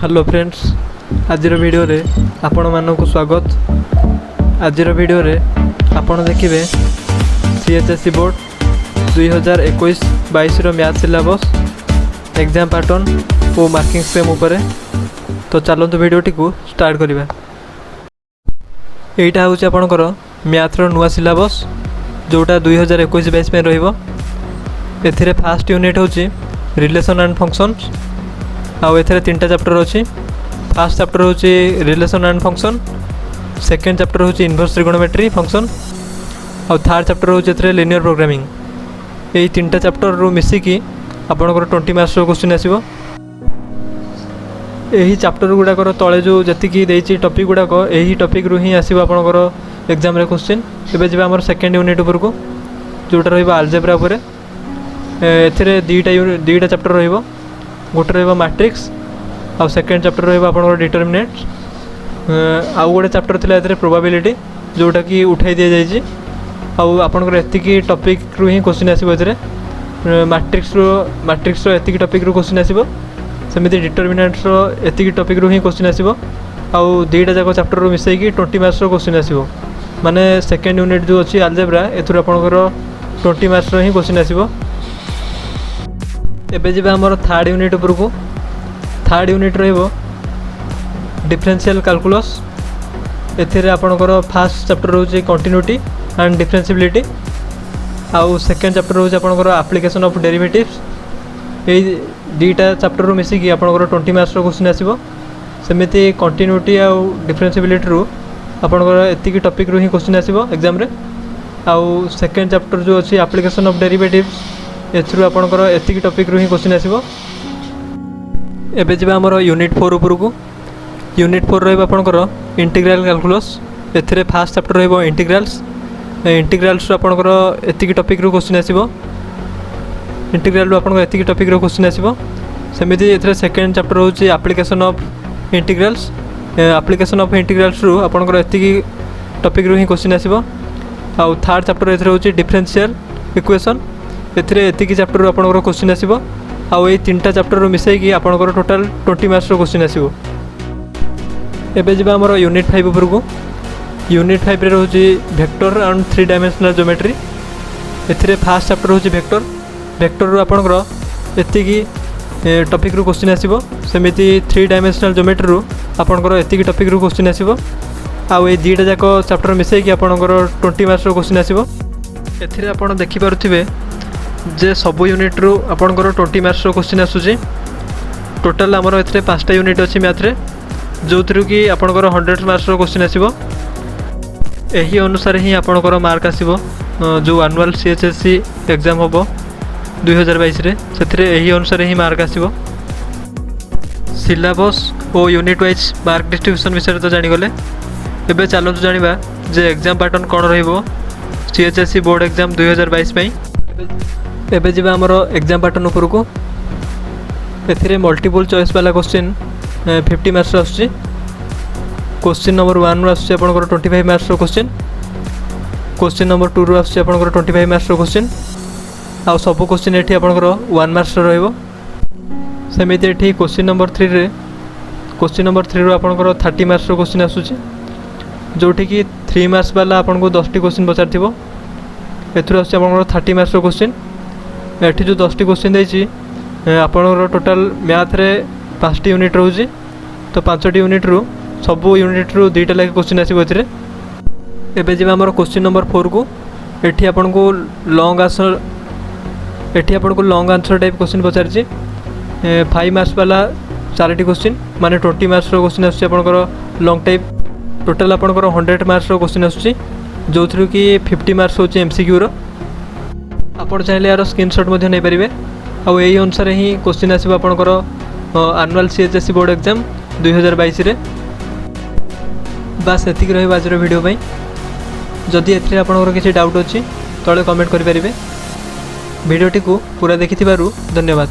Hello friends, आजिर video रे आपण मानक स्वागत। आजिर वीडियो रे आपण देखिबे सीएचएससी बोर्ड 2021-22 रो मैथ सिलेबस एग्जाम पैटर्न और मार्किंग स्कीम उपरे। तो चलतु वीडियोटी को स्टार्ट करिबा। एटा होची आपनकर मैथ रो नुवा सिलेबस जोटा 2021-22 में रहिबो। एथिरे फर्स्ट यूनिट होची रिलेशन एंड फंक्शंस। आउ एथरे तीनटा चैप्टर अच्छी। फर्स्ट चैप्टर होची relation and function, second chapter होची इनवर्स ट्रिगोनोमेट्री फंक्शन, और थर्ड चैप्टर होची एथरे लिनियर प्रोग्रामिंग। यही तीनटा चैप्टर रू मिसिकी आपनकर 20 मार्क्स रो क्वेश्चन आसीबो। यही चैप्टर गुड़ाकर तले जो जतिकी देइची टॉपिक गुड़ाक यही टॉपिक रू ही आसीबो आपनकर एग्जाम रे क्वेश्चन। एबे जेबा हमर सेकेंड यूनिट ऊपर को जोटा रहइबो अलजेब्रा ऊपर। एथरे दुईटा चैप्टर रहइबो। गोटे रहिबा मैट्रिक्स आउ सेकेंड चैप्टर रहिबा आपनकर डिटरमिनेंट्स। आउ गोटे चैप्टर थिला एथरे प्रोबेबिलिटी जोटा कि उठाई दिया जायछि। आउ आपनकर एतिकी टॉपिक रु ही क्वेश्चन आसीबो। एथरे मैट्रिक्स रो एतिकी टॉपिक रु क्वेश्चन आसीबो। सेमिति डिटरमिनेंट्स रो एतिकी टॉपिक रु ही क्वेश्चन आसीबो। आउ दुईटा जाक चैप्टर रु मिसै कि 20 मार्क्स रो क्वेश्चन आसीबो। माने सेकेंड यूनिट जो अछि अलजेब्रा एथुर आपनकर 20 मार्क्स रो ही क्वेश्चन आसीबो। एबे जिबा हमर थर्ड यूनिट ऊपर को। थर्ड यूनिट रहिबो डिफरेंशियल कैलकुलस। एथिरे आपनकर फर्स्ट चैप्टर होची कंटिन्यूटी एंड डिफरेंशिबिलिटी। आउ सेकेंड चैप्टर होची आपनकर एप्लीकेशन ऑफ डेरिवेटिव्स। एई दुईटा चैप्टर रो मिसी कि आपनकर 20 मार्क्स रो क्वेश्चन आसीबो। सेमिति कंटिन्यूटी आउ डिफरेंशिबिलिटी रो आपनकर एतिकी टॉपिक रो ही क्वेश्चन आसीबो एग्जाम रे। आउ सेकेंड चैप्टर जो अछि एप्लीकेशन ऑफ डेरिवेटिव्स एथरू आपनकर एतिकी टॉपिक रू ही क्वेश्चन आसीबो। एबे जिबा हमर यूनिट 4 ऊपर को। यूनिट 4 रहइबो आपनकर इंटीग्रल कैलकुलस। एथिरे फर्स्ट चैप्टर रहइबो इंटीग्रल्स। इंटीग्रल्स रो आपनकर एतिकी टॉपिक रू क्वेश्चन आसीबो। इंटीग्रल रो आपनकर एतिकी टॉपिक रू क्वेश्चन आसीबो। सेमिति एथिरे सेकेंड चैप्टर होची application of integrals. Application of integrals रू आपनकर एतिकी टॉपिक रू ही क्वेश्चन आसीबो। आउ थर्ड चैप्टर एथिरे होची डिफरेंशियल इक्वेशन। एथिरे एतिकी चैप्टर आपनकर क्वेश्चन आसीबो। आउ ए तीनटा चैप्टर रो मिसै कि आपनकर टोटल 20 मार्क्स रो क्वेश्चन आसीबो। एबे जिबा हमर यूनिट 5 ऊपर को। यूनिट 5 रे रहउची वेक्टर एंड 3 डायमेंशनल ज्योमेट्री। एथिरे फर्स्ट चैप्टर होची वेक्टर। वेक्टर रो आपनकर एतिकी टॉपिक रो क्वेश्चन आसीबो। सेमिति 3 डायमेंशनल ज्योमेट्री रो आपनकर एतिकी टॉपिक रो क्वेश्चन आसीबो। आउ ए दुईटा जाक चैप्टर मिसै कि आपनकर 20 मार्क्स रो क्वेश्चन आसीबो। एथिरे आपण देखि पारुथिबे जे सब यूनिट रू आपनकर 20 मार्क्स रो क्वेश्चन आसुची। टोटल हमर एथरे 5टा यूनिट अछि मैथ रे, जो थ्रू कि आपनकर 100 मार्क्स रो क्वेश्चन आसीबो। एही अनुसार ही आपनकर मार्क आसीबो जो एनुअल सीएचएससी एग्जाम होबो 2022 रे। सेथरे एही अनुसार ही मार्क आसीबो। सिलेबस और यूनिट वाइज मार्क डिस्ट्रीब्यूशन विषय तो जानि गले। एबे चलतु जानिबा जे एग्जाम पैटर्न कोन रहिबो सीएचएससी बोर्ड एग्जाम 2022 पई। एबे जिबा हमर एग्जाम पैटर्न ऊपर को। एथिरे मल्टीपल चॉइस वाला क्वेश्चन 50 मार्क्स आछी। क्वेश्चन नंबर 1 रो आछी आपनकर 25 मार्क्स रो क्वेश्चन। क्वेश्चन नंबर 2 रो आछी आपनकर 25 मार्क्स रो क्वेश्चन। आ सब क्वेश्चन एठी आपनकर 1 मार्क्स रो रहइबो। सेमिति एठी क्वेश्चन नंबर 3 रो आपनकर 30 मार्क्स रो क्वेश्चन आछुची, जोठी कि 3 मार्क्स वाला आपनको 10टी क्वेश्चन पचारथिबो। एथुर आछी आपनकर 30 मार्क्स रो क्वेश्चन। एठी जो 10टी क्वेश्चन देइछि आपनकर टोटल मैथ रे 5टी यूनिट रहउची। तो 5टी यूनिट रू सब यूनिट रू 2टा लाख क्वेश्चन आसीबो एथिरे। एबे जेबा हमर क्वेश्चन नंबर 4 को। एठी आपनको लॉन्ग आंसर टाइप क्वेश्चन पचारछि। 5 मार्क्स वाला 4टी क्वेश्चन माने 20 मार्क्स रो क्वेश्चन आछी आपनकर लॉन्ग टाइप। टोटल आपनकर 100 मार्क्स रो क्वेश्चन आछी, जो थ्रू कि 50 मार्क्स होची एमसीक्यू रो। आपण चाहिले यार स्क्रीनशॉट मध्ये नै परिबे। आ एही अनुसार ही क्वेश्चन आसीबो आपनकर एनुअल सीएचएससी बोर्ड एग्जाम 2022 रे। बस एतिक रहइबा आजर वीडियो पई। जदि एथरे आपनकर किछि डाउट अछि तळे कमेंट करि परिबे। वीडियोटी को पूरा देखिथिबारु धन्यवाद।